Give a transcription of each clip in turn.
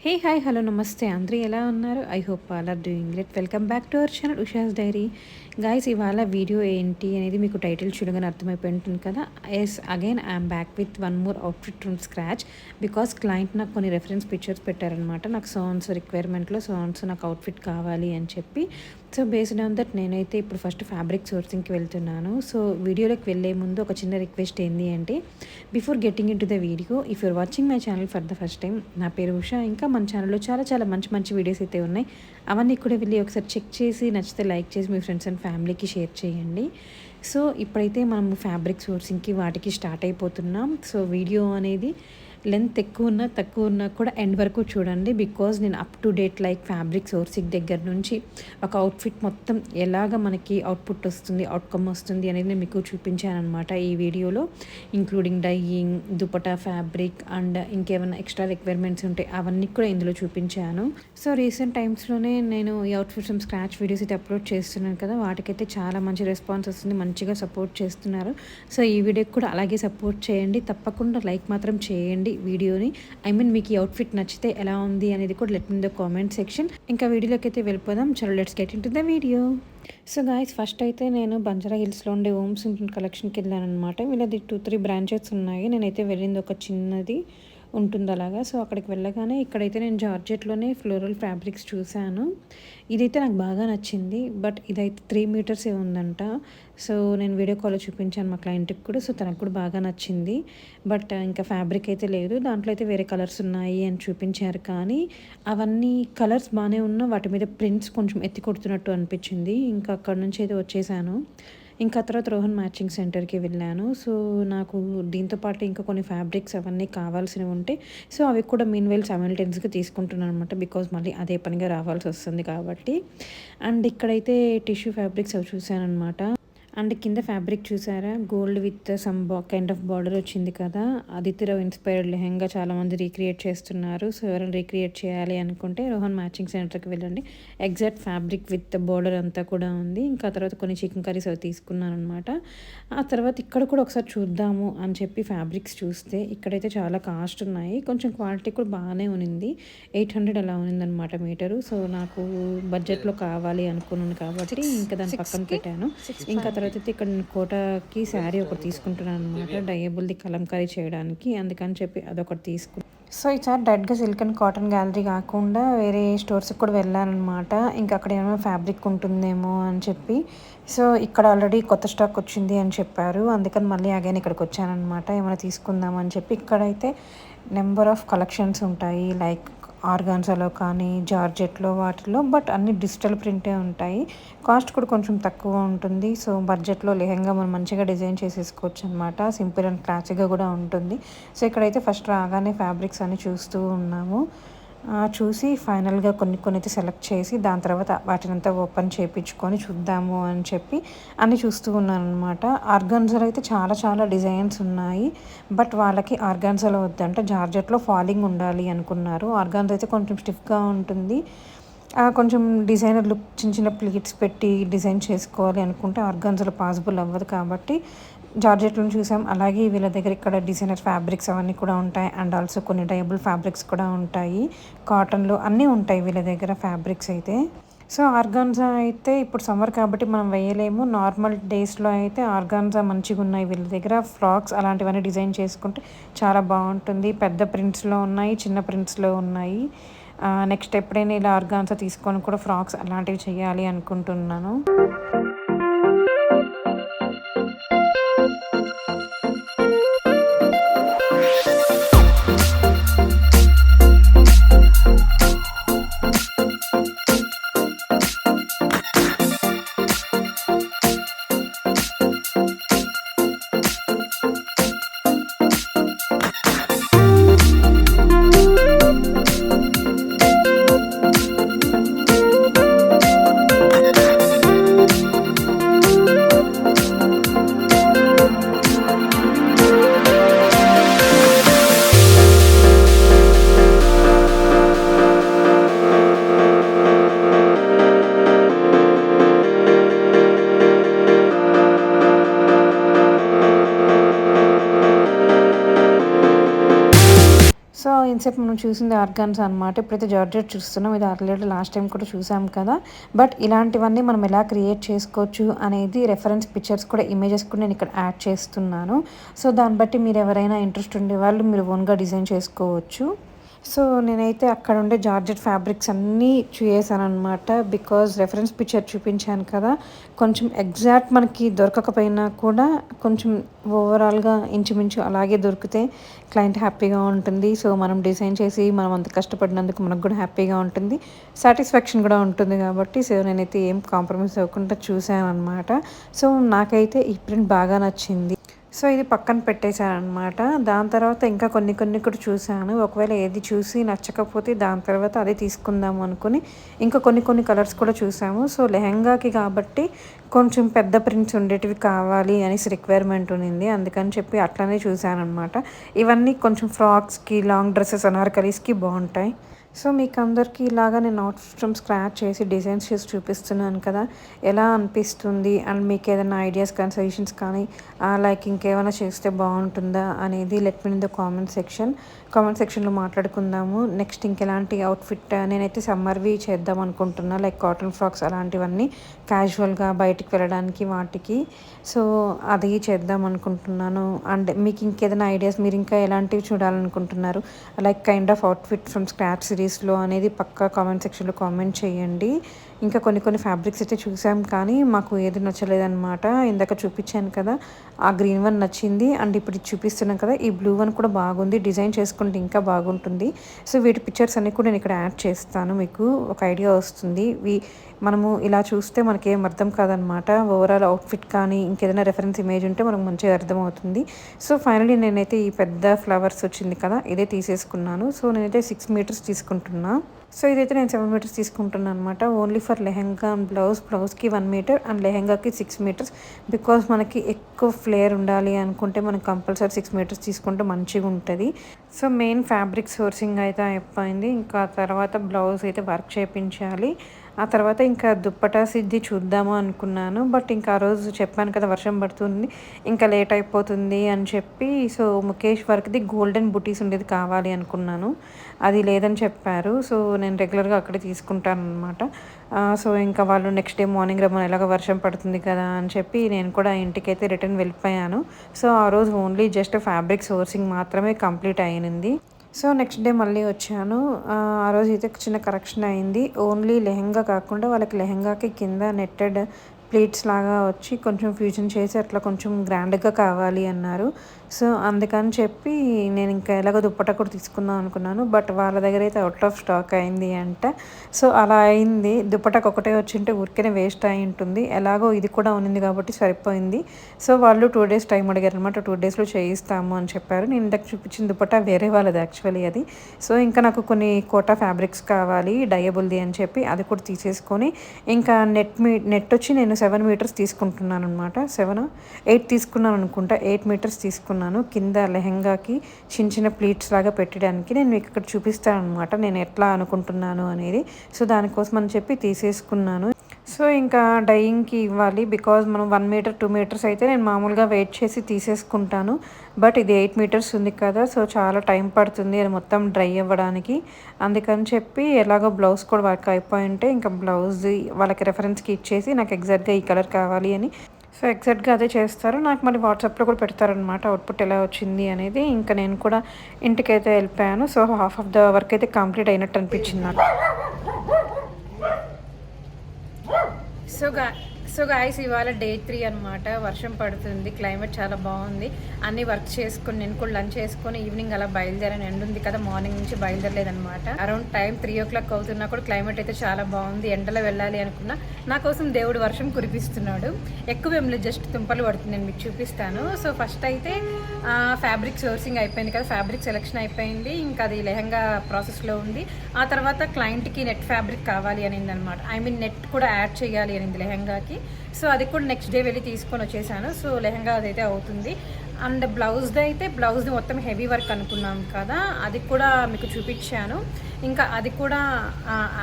Hey hi hello నమస్తే అందరూ ఎలా ఉన్నారు? I hope all are doing great. Welcome back to our channel Usha's diary. Guys ఇవాళ video ఏంటి అనేది మీకు టైటిల్ చూడగానే అర్థమైపోయి ఉంటుంది కదా. Yes again I'm back with one more outfit from scratch. Because client నాకు కొన్ని రెఫరెన్స్ పిక్చర్స్ పెట్టారనమాట. నాకు సాన్స్ రిక్వైర్మెంట్లో సాన్స్ నాకు అవుట్ఫిట్ కావాలి అని చెప్పి. సో బేస్డ్ ఆన్ దట్ నేనైతే ఇప్పుడు ఫస్ట్ ఫ్యాబ్రిక్ సోర్సింగ్కి వెళ్తున్నాను. సో వీడియోలోకి వెళ్ళే ముందు ఒక చిన్న రిక్వెస్ట్ ఏంటి అంటే, before getting in to the video, if you're watching my channel for the first time, నా పేరు ఉషా. ఇంకా మన ఛానల్లో చాలా చాలా మంచి మంచి వీడియోస్ అయితే ఉన్నాయి. అవన్నీ కూడా వెళ్ళి ఒకసారి చెక్ చేసి నచ్చితే లైక్ చేసి మీ ఫ్రెండ్స్ అండ్ ఫ్యామిలీకి షేర్ చేయండి. సో ఇప్పుడైతే మనం ఫ్యాబ్రిక్ సోర్సింగ్కి వాటికి స్టార్ట్ అయిపోతున్నాం. సో వీడియో అనేది లెంత్ ఎక్కువ ఉన్నా తక్కువ ఉన్నా కూడా ఎండ్ వరకు చూడండి. బికాజ్ నేను up to date like fabric sourcing దగ్గర నుంచి ఒక అవుట్ఫిట్ మొత్తం ఎలాగ మనకి అవుట్పుట్ వస్తుంది, అవుట్కమ్ వస్తుంది అనేది నేను మీకు చూపించాను అనమాట ఈ వీడియోలో. Including dyeing, dupatta fabric and ఇంకేమైనా ఎక్స్ట్రా రిక్వైర్మెంట్స్ ఉంటే అవన్నీ కూడా ఇందులో చూపించాను. సో రీసెంట్ టైమ్స్లోనే నేను ఈ అవుట్ఫిట్ ఫ్రమ్ స్క్రాచ్ వీడియోస్ అయితే అప్లోడ్ చేస్తున్నాను కదా, వాటికైతే చాలా మంచి రెస్పాన్స్ వస్తుంది, మంచిగా సపోర్ట్ చేస్తున్నారు. సో ఈ వీడియోకి కూడా అలాగే సపోర్ట్ చేయండి. తప్పకుండా లైక్ మాత్రం చేయండి వీడియోని. ఐ మీన్ మీకు ఈ అవుట్ఫిట్ నచ్చితే ఎలా ఉంది అనేది కూడా let me the comment section. ఇంకా వీడియోలోకి అయితే వెళ్ళిపోదాం. చలో let's get in to the video. So guys first అయితే నేను బంజారా హిల్స్లో ఉండే ఓమ్ సింపుల్ కలెక్షన్కి వెళ్ళాను అనమాట. వీళ్ళది 2-3 బ్రాంచెస్ ఉన్నాయి. నేనైతే వెళ్ళింది ఒక చిన్నది ఉంటుంది అలాగా. సో అక్కడికి వెళ్ళగానే ఇక్కడైతే నేను జార్జెట్లోనే ఫ్లోరల్ ఫ్యాబ్రిక్స్ చూశాను. ఇదైతే నాకు బాగా నచ్చింది. బట్ ఇదైతే 3 మీటర్సే ఉందంట. సో నేను వీడియో కాల్లో చూపించాను మా క్లయింట్కి కూడా. సో తనకు కూడా బాగా నచ్చింది. బట్ ఇంకా ఫ్యాబ్రిక్ అయితే లేదు, దాంట్లో అయితే వేరే కలర్స్ ఉన్నాయి అని చూపించారు. కానీ అవన్నీ కలర్స్ బాగానే ఉన్నా వాటి మీద ప్రింట్స్ కొంచెం ఎత్తి కొడుతున్నట్టు అనిపించింది. ఇంకా అక్కడ నుంచి అయితే వచ్చేసాను. ఇంకా తర్వాత రోహన్ మ్యాచింగ్ సెంటర్కి వెళ్ళాను. సో నాకు దీంతో పాటు ఇంకా కొన్ని ఫ్యాబ్రిక్స్ అవన్నీ కావాల్సినవి ఉంటే సో అవి కూడా మీన్ వైల్ సైమల్టేనియస్గా తీసుకుంటున్నాను అనమాట. బికాజ్ మళ్ళీ అదే పనిగా రావాల్సి వస్తుంది కాబట్టి. అండ్ ఇక్కడైతే టిష్యూ ఫ్యాబ్రిక్స్ అవి చూశాను అనమాట. అండ్ కింద ఫ్యాబ్రిక్ చూసారా, gold with some kind of border వచ్చింది కదా, ఆదిత్యరావు ఇన్స్పైర్డ్ లెహంగా చాలామంది రీక్రియేట్ చేస్తున్నారు. సో ఎవరైనా రీక్రియేట్ చేయాలి అనుకుంటే రోహన్ మ్యాచింగ్ సెంటర్కి వెళ్ళండి. ఎగ్జాక్ట్ ఫ్యాబ్రిక్ విత్ బార్డర్ అంతా కూడా ఉంది. ఇంకా తర్వాత కొన్ని చికెన్ కర్రీస్ అవి తీసుకున్నాను అనమాట. ఆ తర్వాత ఇక్కడ కూడా ఒకసారి చూద్దాము అని చెప్పి ఫ్యాబ్రిక్స్ చూస్తే ఇక్కడైతే చాలా కాస్ట్ ఉన్నాయి. కొంచెం క్వాలిటీ కూడా బాగానే ఉంది. 800 అలా ఉన్నిందనమాట మీటరు. సో నాకు బడ్జెట్లో కావాలి అనుకున్నాను కాబట్టి ఇంకా దాని పక్కన పెట్టాను. ఇంకా తర్వాత అయితే ఇక్కడ నేను కోటాకి శారీ ఒకటి తీసుకుంటున్నాను అనమాట, డయబుల్ది కలంకారీ చేయడానికి. అందుకని చెప్పి అదొకటి తీసుకున్నాను. సో ఈసారి డైరెక్ట్గా సిల్క్ అండ్ కాటన్ గ్యాలరీ కాకుండా వేరే స్టోర్స్కి కూడా వెళ్ళానమాట. ఇంకా అక్కడ ఏమైనా ఫ్యాబ్రిక్ ఉంటుందేమో అని చెప్పి. సో ఇక్కడ ఆల్రెడీ కొత్త స్టాక్ వచ్చింది అని చెప్పారు. అందుకని మళ్ళీ అగైన్ ఇక్కడికి వచ్చానమాట ఏమైనా తీసుకుందామని చెప్పి. ఇక్కడైతే నెంబర్ ఆఫ్ కలెక్షన్స్ ఉంటాయి లైక్ ఆర్గాన్జాలో కానీ జార్జెట్లో వాటిలో. బట్ అన్ని డిజిటల్ ప్రింటే ఉంటాయి. కాస్ట్ కూడా కొంచెం తక్కువ ఉంటుంది. సో బడ్జెట్లో లెహంగా మనం మంచిగా డిజైన్ చేసేసుకోవచ్చు అనమాట. సింపుల్ అండ్ క్లాసిక్గా కూడా ఉంటుంది. సో ఇక్కడైతే ఫస్ట్ రాగానే ఫ్యాబ్రిక్స్ అన్ని చూస్తూ ఉన్నాము. చూసి ఫైనల్గా కొన్ని అయితే సెలెక్ట్ చేసి దాని తర్వాత వాటినంతా ఓపెన్ చేయించుకొని చూద్దాము అని చెప్పి అన్నీ చూస్తూ ఉన్నాను అనమాట. ఆర్గాన్జాలో అయితే చాలా చాలా డిజైన్స్ ఉన్నాయి. బట్ వాళ్ళకి ఆర్గాన్జాలో వద్దంట, జార్జెట్లో ఫాలింగ్ ఉండాలి అనుకున్నారు. ఆర్గాన్జా అయితే కొంచెం స్టిఫ్గా ఉంటుంది. కొంచెం డిజైనర్ లుక్ చిన్న చిన్న ప్లీట్స్ పెట్టి డిజైన్ చేసుకోవాలి అనుకుంటే ఆర్గాన్జాలో పాసిబుల్ అవ్వదు కాబట్టి జార్జెట్లో చూసాం. అలాగే వీళ్ళ దగ్గర ఇక్కడ డిజైనర్ ఫ్యాబ్రిక్స్ అవన్నీ కూడా ఉంటాయి. అండ్ ఆల్సో కొన్ని డయబుల్ ఫ్యాబ్రిక్స్ కూడా ఉంటాయి. కాటన్లో అన్నీ ఉంటాయి వీళ్ళ దగ్గర ఫ్యాబ్రిక్స్ అయితే. సో ఆర్గాన్జా అయితే ఇప్పుడు సమ్మర్ కాబట్టి మనం వేయలేము. నార్మల్ డేస్లో అయితే ఆర్గాన్జా మంచిగా ఉన్నాయి వీళ్ళ దగ్గర. ఫ్రాక్స్ అలాంటివన్నీ డిజైన్ చేసుకుంటే చాలా బాగుంటుంది. పెద్ద ప్రింట్స్లో ఉన్నాయి, చిన్న ప్రింట్స్లో ఉన్నాయి. నెక్స్ట్ ఎప్పుడైనా ఇలా ఆర్గాన్జా తీసుకొని కూడా ఫ్రాక్స్ అలాంటివి చేయాలి అనుకుంటున్నాను. ఇంతసేపు మనం చూసింది ఆర్గాన్స్ అనమాట. ఇప్పుడైతే జార్జెట్ చూస్తున్నాం. ఇది ఆల్రెడీ లాస్ట్ టైం కూడా చూసాం కదా. బట్ ఇలాంటివన్నీ మనం ఎలా క్రియేట్ చేసుకోవచ్చు అనేది రెఫరెన్స్ పిక్చర్స్ కూడా ఇమేజెస్ కూడా నేను ఇక్కడ యాడ్ చేస్తున్నాను. సో దాన్ని బట్టి మీరు ఎవరైనా ఇంట్రెస్ట్ ఉండే వాళ్ళు మీరు ఓన్గా డిజైన్ చేసుకోవచ్చు. సో నేనైతే అక్కడ ఉండే జార్జెట్ ఫ్యాబ్రిక్స్ అన్నీ చూసానమాట. బికాజ్ రెఫరెన్స్ పిక్చర్ చూపించాను కదా, కొంచెం ఎగ్జాక్ట్ మనకి దొరకకపోయినా కూడా కొంచెం ఓవరాల్గా ఇంచుమించు అలాగే దొరికితే క్లయింట్ హ్యాపీగా ఉంటుంది. సో మనం డిజైన్ చేసి మనం అంత కష్టపడినందుకు మనకు కూడా హ్యాపీగా ఉంటుంది, సాటిస్ఫాక్షన్ కూడా ఉంటుంది. కాబట్టి సో నేనైతే ఏం కాంప్రమైజ్ అవ్వకుండా చూసాను అనమాట. సో నాకైతే ఈ ప్రింట్ బాగా నచ్చింది. సో ఇది పక్కన పెట్టేశానమాట. దాని తర్వాత ఇంకా కొన్ని కూడా చూశాను. ఒకవేళ ఏది చూసి నచ్చకపోతే దాని తర్వాత అదే తీసుకుందాము అనుకుని ఇంకా కొన్ని కలర్స్ కూడా చూసాము. సో లెహంగాకి కాబట్టి కొంచెం పెద్ద ప్రింట్స్ ఉండేటివి కావాలి అనేసి రిక్వైర్మెంట్ ఉన్నింది. అందుకని చెప్పి అట్లనే చూశానమాట. ఇవన్నీ కొంచెం ఫ్రాక్స్కి, లాంగ్ డ్రెస్సెస్, అనార్కలీస్కి బాగుంటాయి. సో మీకు అందరికీ ఇలాగా నేను అవుట్ఫిట్ ఫ్రమ్ స్క్రాచ్ చేసి డిజైన్స్ చేసి చూపిస్తున్నాను కదా, ఎలా అనిపిస్తుంది అండ్ మీకు ఏదైనా ఐడియాస్ కానీ సజెషన్స్ కానీ లైక్ ఇంకేమైనా చేస్తే బాగుంటుందా అనేది let me in the comment సెక్షన్లో మాట్లాడుకుందాము. నెక్స్ట్ ఇంకెలాంటి అవుట్ఫిట్ నేనైతే సమ్మర్వి చేద్దాం అనుకుంటున్నా, లైక్ కాటన్ ఫ్రాక్స్ అలాంటివన్నీ క్యాజువల్గా బయటికి వెళ్ళడానికి వాటికి. సో అది చేద్దాం అనుకుంటున్నాను. అండ్ మీకు ఇంకేదైనా ఐడియాస్, మీరు ఇంకా ఎలాంటివి చూడాలనుకుంటున్నారు like kind of outfit from scratch సిరీస్లో అనేది పక్కా కామెంట్ సెక్షన్లో కామెంట్ చేయండి. ఇంకా కొన్ని ఫ్యాబ్రిక్స్ అయితే చూసాం కానీ మాకు ఏది నచ్చలేదన్నమాట. ఇందాక చూపించాను కదా, ఆ గ్రీన్ వన్ నచ్చింది. అండ్ ఇప్పుడు చూపిస్తున్నాం కదా, ఈ బ్లూ వన్ కూడా బాగుంది. డిజైన్ చేసుకుంటే ఇంకా బాగుంటుంది. సో వీటి పిక్చర్స్ అన్నీ కూడా నేను ఇక్కడ యాడ్ చేస్తాను, మీకు ఒక ఐడియా వస్తుంది. మనము ఇలా చూస్తే మనకేం అర్థం కాదనమాట. ఓవరాల్ అవుట్ఫిట్ కానీ ఇంకేదైనా రెఫరెన్స్ ఇమేజ్ ఉంటే మనకు మంచిగా అర్థమవుతుంది. సో ఫైనలీ నేనైతే ఈ పెద్ద ఫ్లవర్స్ వచ్చింది కదా, ఇదే తీసేసుకున్నాను. సో నేనైతే 6 మీటర్స్ తీసుకుంటున్నా. సో ఇదైతే నేను 7 మీటర్స్ తీసుకుంటున్నాను అనమాట. ఓన్లీ ఫర్ లెహంగా అండ్ బ్లౌజ్కి 1 మీటర్ అండ్ లెహంగాకి 6 మీటర్స్. బికాజ్ మనకి ఎక్కువ ఫ్లేర్ ఉండాలి అనుకుంటే మనం కంపల్సరీ 6 మీటర్స్ తీసుకుంటే మంచిగా ఉంటుంది. సో మెయిన్ ఫ్యాబ్రిక్ సోర్సింగ్ అయితే అయిపోయింది. ఇంకా తర్వాత బ్లౌజ్ అయితే వర్క్ చేయించాలి. ఆ తర్వాత ఇంకా దుప్పటా సిద్ధి చూద్దాము అనుకున్నాను. బట్ ఇంకా ఆ రోజు చెప్పాను కదా వర్షం పడుతుంది, ఇంకా లేట్ అయిపోతుంది అని చెప్పి సో ముఖేష్ వర్క్ది గోల్డెన్ బుటీస్ ఉండేది కావాలి అనుకున్నాను, అది లేదని చెప్పారు. సో నేను రెగ్యులర్గా అక్కడే తీసుకుంటాను అనమాట. సో ఇంకా వాళ్ళు నెక్స్ట్ డే మార్నింగ్ రమ్మని, ఎలాగ వర్షం పడుతుంది కదా అని చెప్పి నేను కూడా ఇంటికైతే రిటర్న్ వెళ్ళిపోయాను. సో ఆ రోజు ఓన్లీ జస్ట్ ఫ్యాబ్రిక్ సోర్సింగ్ మాత్రమే కంప్లీట్ అయ్యింది. సో నెక్స్ట్ డే మళ్ళీ వచ్చాను. ఆ రోజు అయితే చిన్న కరెక్షన్ అయింది. ఓన్లీ లెహంగా కాకుండా వాళ్ళకి లెహంగాకి కింద నెట్టెడ్ ప్లేట్స్ లాగా వచ్చి కొంచెం ఫ్యూజన్ చేసి అట్లా కొంచెం గ్రాండ్గా కావాలి అన్నారు. సో అందుకని చెప్పి నేను ఇంకా ఎలాగో దుప్పటా కూడా తీసుకుందాం అనుకున్నాను. బట్ వాళ్ళ దగ్గర అయితే అవుట్ ఆఫ్ స్టాక్ అయింది అంట. సో అలా అయింది. దుప్పటాకు ఒకటే వచ్చింటే ఊరికేనే వేస్ట్ అయి ఉంటుంది. ఎలాగో ఇది కూడా ఉన్నింది కాబట్టి సరిపోయింది. సో వాళ్ళు 2 days టైం అడిగారు అనమాట. 2 daysలో చేయిస్తాము అని చెప్పారు. నేను ఇందాక చూపించిన దుప్పటా వేరే వాళ్ళది యాక్చువల్లీ అది. సో ఇంకా నాకు కొన్ని కోటా ఫ్యాబ్రిక్స్ కావాలి డయబుల్ది అని చెప్పి అది కూడా తీసేసుకొని ఇంకా నెట్ వచ్చి నేను 7 మీటర్స్ తీసుకుంటున్నాను అనమాట. 8 తీసుకున్నాను అనుకుంటా. 8 మీటర్స్ తీసుకున్నాను. కింద లెహంగాకి చిన్న ప్లీట్స్ లాగా పెట్టడానికి. నేను మీకు ఇక్కడ చూపిస్తాను అనమాట నేను ఎట్లా అనుకుంటున్నాను అనేది. సో దానికోసం అని చెప్పి తీసేసుకున్నాను. సో ఇంకా డైయింగ్కి ఇవ్వాలి. బికాజ్ మనం 1 మీటర్ 2 మీటర్స్ అయితే నేను మామూలుగా వెయిట్ చేసి తీసేసుకుంటాను. బట్ ఇది 8 మీటర్స్ ఉంది కదా, సో చాలా టైం పడుతుంది అది మొత్తం డ్రై అవ్వడానికి. అందుకని చెప్పి ఎలాగో బ్లౌజ్ కూడా వర్క్ అయిపోయి ఉంటే ఇంకా బ్లౌజ్ వాళ్ళకి రెఫరెన్స్కి ఇచ్చేసి నాకు ఎగ్జాక్ట్గా ఈ కలర్ కావాలి అని, సో ఎగ్జాక్ట్గా అదే చేస్తారు. నాకు మళ్ళీ వాట్సాప్లో కూడా పెడతారనమాట అవుట్పుట్ ఎలా వచ్చింది అనేది. ఇంకా నేను కూడా ఇంటికైతే వెళ్ళిపోయాను. So half of the work అయితే కంప్లీట్ అయినట్టు అనిపించింది నాకు. సో గాయస్ ఇవాళ డే 3 అనమాట. వర్షం పడుతుంది, క్లైమేట్ చాలా బాగుంది. అన్ని వర్క్ చేసుకుని నేను కూడా లంచ్ చేసుకొని ఈవినింగ్ అలా బయలుదేరాను. ఎండ ఉంది కదా, మార్నింగ్ నుంచి బయలుదేరలేదనమాట. అరౌండ్ టైం 3 o'clock అవుతున్నా కూడా క్లైమేట్ అయితే చాలా బాగుంది. ఎండలో వెళ్ళాలి అనుకున్నా నా కోసం దేవుడు వర్షం కురిపిస్తున్నాడు. ఎక్కువ ఏం లేదు, జస్ట్ తుంపలు పడుతుంది. నేను మీకు చూపిస్తాను. సో ఫస్ట్ అయితే ఫ్యాబ్రిక్ సోర్సింగ్ అయిపోయింది కదా, ఫ్యాబ్రిక్ సెలెక్షన్ అయిపోయింది. ఇంకా అది లెహంగా ప్రాసెస్లో ఉంది. ఆ తర్వాత క్లయింట్కి నెట్ ఫ్యాబ్రిక్ కావాలి అనింది అనమాట. ఐ మీన్ నెట్ కూడా యాడ్ చేయాలి అనింది లెహంగాకి. సో అది కూడా నెక్స్ట్ డే వెళ్ళి తీసుకొని వచ్చేసాను. సో లెహంగా అదైతే అవుతుంది. అండ్ బ్లౌజ్ది మొత్తం హెవీ వర్క్ అనుకున్నాం కదా, అది కూడా మీకు చూపించాను. ఇంకా అది కూడా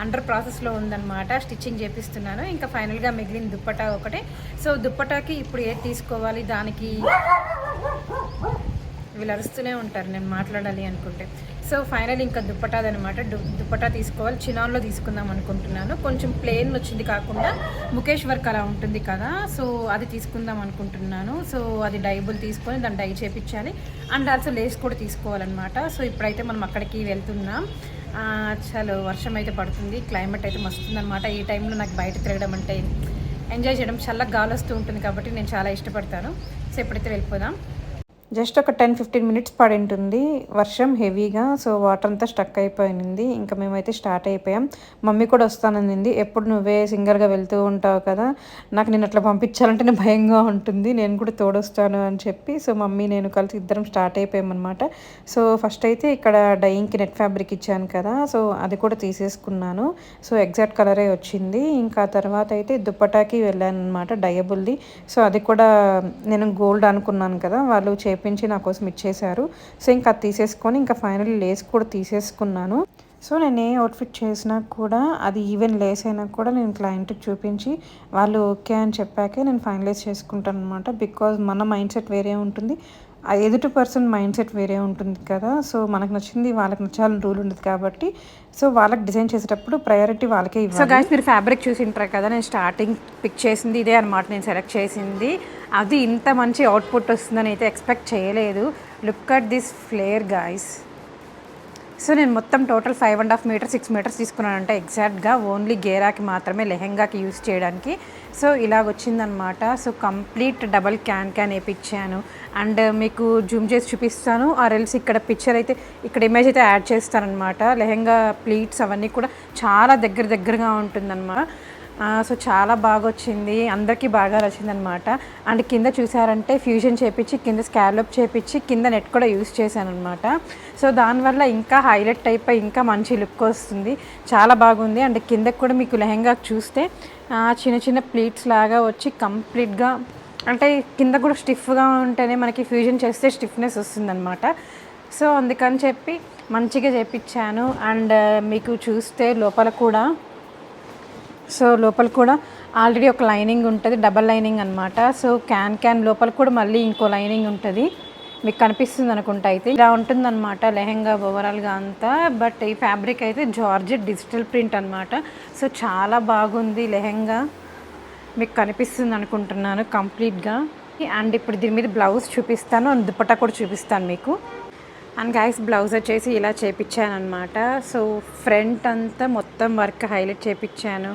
అండర్ ప్రాసెస్లో ఉందన్నమాట. స్టిచ్చింగ్ చేపిస్తున్నాను. ఇంకా ఫైనల్గా మిగిలిన దుప్పటా ఒకటే. సో దుప్పటాకి ఇప్పుడు ఏది తీసుకోవాలి, దానికి వీళ్ళు అరుస్తూనే ఉంటారు నేను మాట్లాడాలి అనుకుంటే. సో ఫైనల్ ఇంకా దుప్పటాదనమాట. దుప్పటా తీసుకోవాలి. చినాన్లో తీసుకుందాం అనుకుంటున్నాను. కొంచెం ప్లెయిన్ వచ్చింది కాకుండా ముఖేష్ వర్క్ అలా ఉంటుంది కదా, సో అది తీసుకుందాం అనుకుంటున్నాను. సో అది డైబుల్ తీసుకొని దాన్ని డై చేపించాలి. అండ్ ఆల్సో లేస్ కూడా తీసుకోవాలన్నమాట. సో ఇప్పుడైతే మనం అక్కడికి వెళ్తున్నాం. చాలా వర్షం అయితే పడుతుంది. క్లైమేట్ అయితే మస్తుందన్నమాట. ఈ టైంలో నాకు బయట తిరగడం అంటే ఎంజాయ్ చేయడం, చల్లగా గాలి వస్తూ ఉంటుంది కాబట్టి నేను చాలా ఇష్టపడతాను. సో ఎప్పుడైతే వెళ్ళిపోదాం. జస్ట్ ఒక 10-15 మినిట్స్ పడి ఉంటుంది వర్షం హెవీగా. సో వాటర్ అంతా స్టక్ అయిపోయింది. ఇంకా మేమైతే స్టార్ట్ అయిపోయాం. మమ్మీ కూడా వస్తాననింది. ఎప్పుడు నువ్వే సింగర్గా వెళ్తూ ఉంటావు కదా, నాకు నేను అట్లా పంపించాలంటేనే భయంగా ఉంటుంది, నేను కూడా తోడొస్తాను అని చెప్పి సో మమ్మీ నేను కలిసి ఇద్దరం స్టార్ట్ అయిపోయామన్నమాట. సో ఫస్ట్ అయితే ఇక్కడ డైయింగ్కి నెట్ ఫ్యాబ్రిక్ ఇచ్చాను కదా, సో అది కూడా తీసేసుకున్నాను. సో ఎగ్జాక్ట్ కలరే వచ్చింది. ఇంకా తర్వాత అయితే దుప్పటాకి వెళ్ళాను అనమాట, డయబుల్ది. సో అది కూడా నేను గోల్డ్ అనుకున్నాను కదా, వాళ్ళు చేపించి నా కోసం ఇచ్చేశారు. సో ఇంకా అది తీసేసుకొని ఇంకా ఫైనల్ లేస్ కూడా తీసేసుకున్నాను. సో నేను ఏ అవుట్ఫిట్ చేసినా కూడా అది ఈవెన్ లేస్ అయినా కూడా నేను క్లయింట్కి చూపించి వాళ్ళు ఓకే అని చెప్పాకే నేను ఫైనలైజ్ చేసుకుంటాను అనమాట. బికాజ్ మన మైండ్ సెట్ వేరే ఉంటుంది, ఆ ఎదుటి పర్సన్ మైండ్ సెట్ వేరే ఉంటుంది కదా. సో మనకు నచ్చింది వాళ్ళకి నచ్చాలని రూల్ ఉండదు కాబట్టి సో వాళ్ళకి డిజైన్ చేసేటప్పుడు ప్రయారిటీ వాళ్ళకే ఇవ్వాలి. సో గైస్ మీరు ఫ్యాబ్రిక్ చూసి ఉంటారు కదా, నేను స్టార్టింగ్ పిక్ చేసింది ఇదే అనమాట, నేను సెలెక్ట్ చేసింది. అది ఇంత మంచి అవుట్పుట్ వస్తుందని అయితే ఎక్స్పెక్ట్ చేయలేదు. Look at this flare guys. So నేను మొత్తం టోటల్ 5.5 మీటర్స్ 6 మీటర్స్ తీసుకున్నానంటే ఎగ్జాక్ట్గా ఓన్లీ గేరాకి మాత్రమే, లెహెంగాకి యూస్ చేయడానికి. సో ఇలాగ వచ్చిందనమాట. సో కంప్లీట్ డబల్ క్యాన్ వేయించాను. అండ్ మీకు జూమ్ చేసి చూపిస్తాను, ఆర్ ఎల్స్ ఇక్కడ పిక్చర్ అయితే ఇక్కడ ఇమేజ్ అయితే యాడ్ చేస్తానమాట. లెహెంగా ప్లీట్స్ అవన్నీ కూడా చాలా దగ్గరగా ఉంటుందన్నమాట. సో చాలా బాగా వచ్చింది, అందరికీ బాగా నచ్చిందనమాట. అండ్ కింద చూసారంటే ఫ్యూజన్ చేపించి కింద స్కాలప్ చేపించి కింద నెట్ కూడా యూస్ చేశాను అనమాట. సో దానివల్ల ఇంకా హైలైట్ అయిపోయి ఇంకా మంచి లుక్ వస్తుంది, చాలా బాగుంది. అండ్ కిందకి కూడా మీకు లెహెంగా చూస్తే చిన్న ప్లీట్స్ లాగా వచ్చి కంప్లీట్గా అంటే కింద కూడా స్టిఫ్గా ఉంటేనే మనకి ఫ్యూజన్ చేస్తే స్టిఫ్నెస్ వస్తుందన్నమాట. సో అందుకని చెప్పి మంచిగా చేపించాను. అండ్ మీకు చూస్తే లోపల కూడా ఆల్రెడీ ఒక లైనింగ్ ఉంటుంది, డబల్ లైనింగ్ అనమాట. సో క్యాన్ లోపల కూడా మళ్ళీ ఇంకో లైనింగ్ ఉంటుంది, మీకు కనిపిస్తుంది అనుకుంటా. అయితే ఇలా ఉంటుందన్నమాట లెహెంగా ఓవరాల్గా అంతా. బట్ ఈ ఫ్యాబ్రిక్ అయితే జార్జెట్ డిజిటల్ ప్రింట్ అనమాట. సో చాలా బాగుంది లెహెంగా, మీకు కనిపిస్తుంది అనుకుంటున్నాను కంప్లీట్గా. అండ్ ఇప్పుడు దీని మీద బ్లౌజ్ చూపిస్తాను, అండ్ దుపట్టా కూడా చూపిస్తాను మీకు. అండ్ గైస్ బ్లౌజ్ వచ్చేసి ఇలా చేపించాను అనమాట. సో ఫ్రంట్ అంతా మొత్తం వర్క్ హైలైట్ చేపించాను.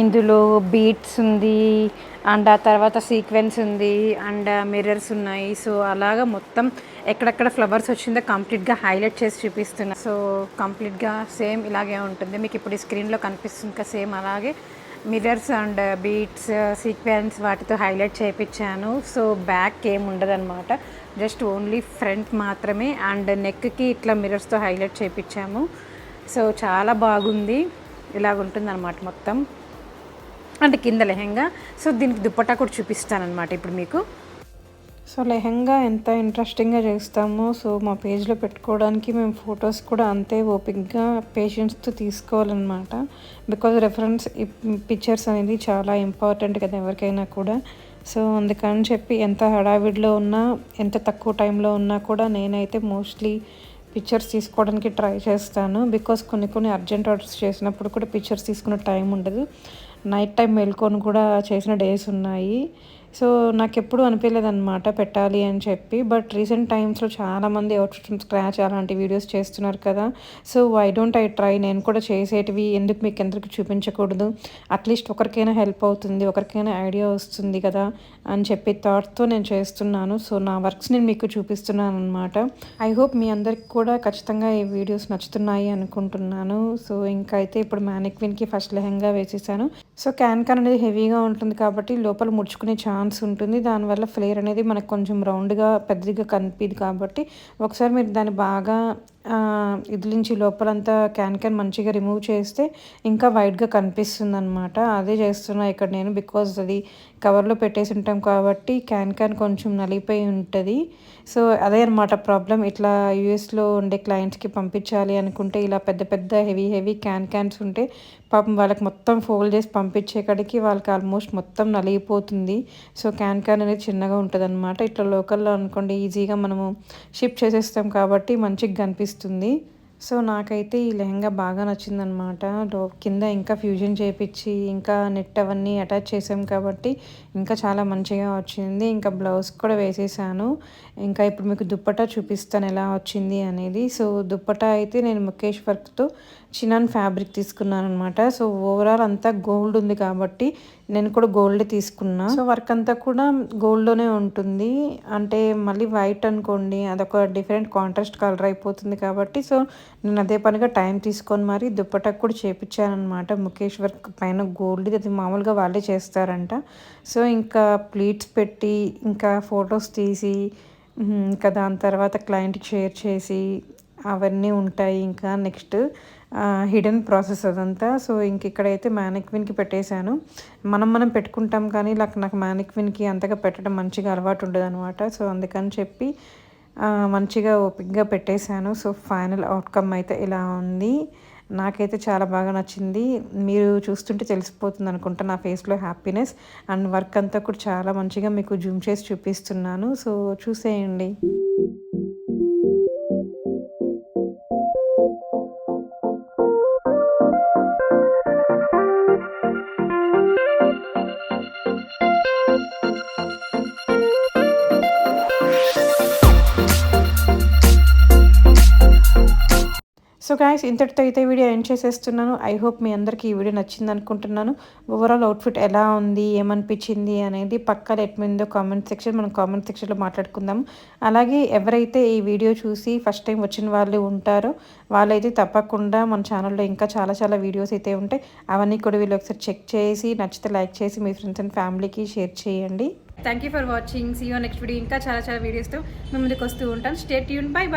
ఇందులో బీట్స్ ఉంది, అండ్ ఆ తర్వాత సీక్వెన్స్ ఉంది, అండ్ మిర్రర్స్ ఉన్నాయి. సో అలాగా మొత్తం ఎక్కడెక్కడ ఫ్లవర్స్ వచ్చిందో కంప్లీట్గా హైలైట్ చేసి చూపిస్తున్నా. సో కంప్లీట్గా సేమ్ ఇలాగే ఉంటుంది, మీకు ఇప్పుడు ఈ స్క్రీన్లో కనిపిస్తుంది కదా, సేమ్ అలాగే మిర్రర్స్ అండ్ బీట్స్ సీక్వెన్స్ వాటితో హైలైట్ చేయించాను. సో బ్యాక్ ఏం ఉండదన్నమాట, జస్ట్ ఓన్లీ ఫ్రంట్ మాత్రమే. అండ్ నెక్కి ఇట్లా మిర్రర్స్తో హైలైట్ చేయించాము. సో చాలా బాగుంది, ఇలాగ ఉంటుంది అనమాట మొత్తం. అంటే కింద లెహెంగా. సో దీనికి దుప్పట్టా కూడా చూపిస్తానమాట ఇప్పుడు మీకు. సో లెహెంగా ఎంత ఇంట్రెస్టింగ్గా చేస్తామో సో మా పేజ్లో పెట్టుకోవడానికి మేము ఫొటోస్ కూడా అంతే ఓపిక్గా పేషెన్స్తో తీసుకోవాలన్నమాట. బికాజ్ రెఫరెన్స్ పిక్చర్స్ అనేది చాలా ఇంపార్టెంట్ కదా ఎవరికైనా కూడా. సో అందుకని చెప్పి ఎంత హడావిడిలో ఉన్నా ఎంత తక్కువ టైంలో ఉన్నా కూడా నేనైతే మోస్ట్లీ పిక్చర్స్ తీసుకోవడానికి ట్రై చేస్తాను. బికాస్ కొన్ని అర్జెంట్ ఆర్డర్స్ చేసినప్పుడు కూడా పిక్చర్స్ తీసుకునే టైం ఉండదు, నైట్ టైం మేల్కొని కూడా చేసిన డేస్ ఉన్నాయి. సో నాకు ఎప్పుడు అనిపించలేదు అనమాట పెట్టాలి అని చెప్పి. బట్ రీసెంట్ టైమ్స్లో చాలామంది అవుట్ఫిట్ ఫ్రమ్ స్క్రాచ్ అలాంటి వీడియోస్ చేస్తున్నారు కదా. So why don't I try, నేను కూడా చేసేటివి ఎందుకు మీకు ఎందరికి చూపించకూడదు, అట్లీస్ట్ ఒకరికైనా హెల్ప్ అవుతుంది, ఒకరికైనా ఐడియా వస్తుంది కదా అని చెప్పి థాట్తో నేను చేస్తున్నాను. సో నా వర్క్స్ నేను మీకు చూపిస్తున్నాను అనమాట. ఐ హోప్ మీ అందరికి కూడా ఖచ్చితంగా ఈ వీడియోస్ నచ్చుతున్నాయి అనుకుంటున్నాను. సో ఇంకా అయితే ఇప్పుడు మ్యానిక్విన్కి ఫస్ట్ లెహంగా వేసేసాను. సో క్యాన్ అనేది హెవీగా ఉంటుంది కాబట్టి లోపల ముడుచుకునే ఛాన్స్ ఉంటుంది, దానివల్ల ఫ్లేర్ అనేది మనకు కొంచెం రౌండ్గా పెద్దదిగా కనిపిది. కాబట్టి ఒకసారి మీరు దాన్ని బాగా ఇది నుంచి లోపలంతా క్యాన్ మంచిగా రిమూవ్ చేస్తే ఇంకా వైట్‌గా కనిపిస్తుందనమాట. అదే చేస్తున్నా ఇక్కడ నేను. బికాజ్ అది కవర్‌లో పెట్టేసి ఉంటాం కాబట్టి క్యాన్ కొంచెం నలిగిపోయి ఉంటది. సో, అదే అనమాట ప్రాబ్లమ్. ఇట్లా యూఎస్‌లో ఉండే క్లయింట్స్‌కి పంపించాలి అనుకుంటే ఇలా పెద్ద పెద్ద హెవీ క్యాన్స్ ఉంటే పాపం వాళ్ళకి మొత్తం ఫోల్డ్ చేసి పంపించే కాడికి వాళ్ళకి ఆల్మోస్ట్ మొత్తం నలిగిపోతుంది. సో, క్యాన్ అనేది చిన్నగా ఉంటదనమాట. ఇట్లా లోకల్‌లో అనుకోండి ఈజీగా మనము షిప్ చేసేస్తాం కాబట్టి మంచిగా కనిపిస్తుంది. సో, నాకైతే ఈ లెహెంగా బాగా నచ్చిందనమాట. కింద ఇంకా ఫ్యూజన్ చేపిచ్చి, ఇంకా నెట్ అవన్నీ అటాచ్ చేసాం కాబట్టి, ఇంకా చాలా మంచిగా వచ్చింది. ఇంకా బ్లౌజ్ కూడా వేసేసాను. ఇంకా ఇప్పుడు మీకు దుప్పట్టా చూపిస్తాను ఎలా వచ్చింది అనేది. సో, దుప్పట్టా అయితే నేను ముఖేష్ వర్క్‌తో చినాన్ ఫ్యాబ్రిక్ తీసుకున్నాననమాట. సో, ఓవరాల్ అంతా గోల్డ్ ఉంది కాబట్టి, నేను కూడా గోల్డే తీసుకున్నా. సో, వర్క్ అంతా కూడా గోల్డ్‌లోనే ఉంటుంది. అంటే మళ్ళీ వైట్ అనుకోండి అదొక డిఫరెంట్ కాంట్రాస్ట్ కలర్ అయిపోతుంది కాబట్టి, సో, నేను అదే పనిగా టైం తీసుకొని మరి దుప్పటాకు కూడా చేపిచ్చాననమాట. ముఖేష్ వర్క్ పైన గోల్డ్‌ది అది మామూలుగా వాళ్ళే చేస్తారంట. సో, ఇంకా ప్లీట్స్ పెట్టి, ఇంకా ఫొటోస్ తీసి, ఇంకా దాని తర్వాత క్లయింట్‌కి షేర్ చేసి అవన్నీ ఉంటాయి. ఇంకా నెక్స్ట్ హిడెన్ ప్రాసెస్ అదంతా. సో, ఇంక ఇక్కడైతే మ్యానిక్విన్‌కి పెట్టేశాను. మనం పెట్టుకుంటాం కానీ నాకు మ్యానిక్విన్‌కి అంతగా పెట్టడం మంచిగా అలవాటు ఉండదనమాట. సో, అందుకని చెప్పి మంచిగా ఓపికగా పెట్టేశాను. సో, ఫైనల్ అవుట్‌కమ్ అయితే ఇలా ఉంది. నాకైతే చాలా బాగా నచ్చింది. మీరు చూస్తుంటే తెలిసిపోతుందనుకుంటా నా ఫేస్‌లో హ్యాపీనెస్. అండ్ వర్క్ అంతా కూడా చాలా మంచిగా మీకు జూమ్ చేసి చూపిస్తున్నాను. సో, చూసేయండి. సో గాయ్స్ ఇంతటితో అయితే వీడియో ఎండ్ చేసేస్తున్నాను. ఐ హోప్ మీ అందరికీ ఈ వీడియో నచ్చింది అనుకుంటున్నాను. ఓవరాల్ అవుట్‌ఫిట్ ఎలా ఉంది, ఏమనిపించింది అనేది పక్కా లెట్ మీ నో మనం కామెంట్ సెక్షన్‌లో మాట్లాడుకుందాం. అలాగే ఎవరైతే ఈ వీడియో చూసి ఫస్ట్ టైం వచ్చిన వాళ్ళు ఉంటారో వాళ్ళైతే తప్పకుండా మన ఛానల్‌లో ఇంకా చాలా వీడియోస్ అయితే ఉంటాయి. అవన్నీ కూడా వీళ్ళు ఒకసారి చెక్ చేసి నచ్చితే లైక్ చేసి మీ ఫ్రెండ్స్ అండ్ ఫ్యామిలీకి షేర్ చేయండి. Thank you for watching. See you next video. ఇంకా చాలా వీడియోస్తో మేము ముందుకు వస్తూ ఉంటాం. Stay tune. బై.